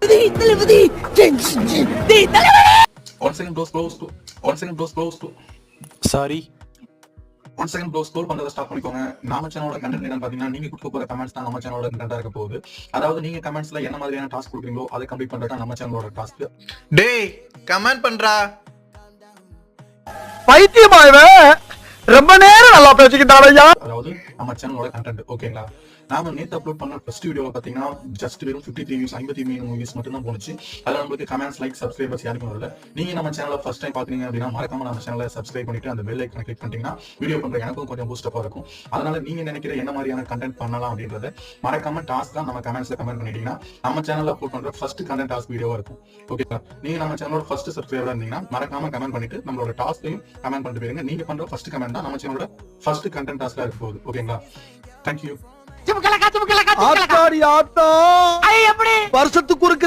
One second, bro, close to. Sorry. 1 second, bro, scroll பண்றத stop பண்ணிக்கோங்க. நம்ம சேனலோட கண்டென்ட் என்னன்னு பாத்தீங்கன்னா, நீங்க கொடுக்க போற கமெண்ட்ஸ் தான் நம்ம சேனலோட கண்டென்ட்டா இருக்க போகுது. அதாவது நீங்க கமெண்ட்ஸ்ல என்ன மாதிரியான டாஸ்க் கொடுக்குறீங்களோ அதை கம்ப்ளீட் பண்றதா நம்ம சேனலோட டாஸ்க். டேய் கமெண்ட் பண்றா. பைத்தியமா இவன் ரொம்ப நேரம் நல்லா பேசிக்கிட்டான் ஐயா. அதாவது நம்ம சேனலோட கண்டென்ட் ஓகேங்களா. நாம நேத்து அப்லோட் பண்ண ஃபர்ஸ்ட் வீடியோல பாத்தீங்கன்னா ஜஸ்ட் வெறும் 53 வியூஸ் 53 வியூஸ் மட்டும் தான் போனுச்சு. அதுல நமக்கு கமெண்ட்ஸ் லைக் சப்ஸ்கிரைபர்ஸ் யாருக்கும் வரல. நீங்க நம்ம சேனலை ஃபர்ஸ்ட் டைம் பாத்தீங்க அப்படின்னா மறக்காம நம்ம சேனலை சப்ஸ்கிரைப் பண்ணிட்டு அந்த பெல் ஐகானை கிளிக் பண்ணிட்டீங்கன்னா வீடியோ பண்ற எனக்கும் கொஞ்சம் பூஸ்ட் அப்பா இருக்கும். அதனால நீங்க நினைக்கிற என்ன மாதிரியான கண்டென்ட் பண்ணலாம் அப்படின்றத மறக்காம டாஸ்க் தான் நம்ம கமெண்ட்ஸ்ல கமெண்ட் பண்ணிட்டீங்கன்னா நம்ம சேனல்ல அப்லோட் பண்ற ஃபர்ஸ்ட் கண்டென்ட் டாஸ்க் வீடியோவா இருக்கும். ஓகேங்களா. நீங்க நம்ம சேனலோட ஃபர்ஸ்ட் சப்ஸ்கிரைபரா இருந்தீங்கன்னா மறக்காம கமெண்ட் பண்ணிட்டு நம்மளோட டாஸ்கையும் கமெண்ட் பண்ணிட்டு போயிருங்க. நீங்க பண்ற ஃபர்ஸ்ட் கமெண்ட் தான் நம்ம சேனலோட ஃபர்ஸ்ட் கண்டென்ட் டாஸ்கா இருக்க போகுது. ஓகேங்களா. தேங்க்யூ. ஆத்தாடி ஆத்தா வருஷத்துக்கு ஒரு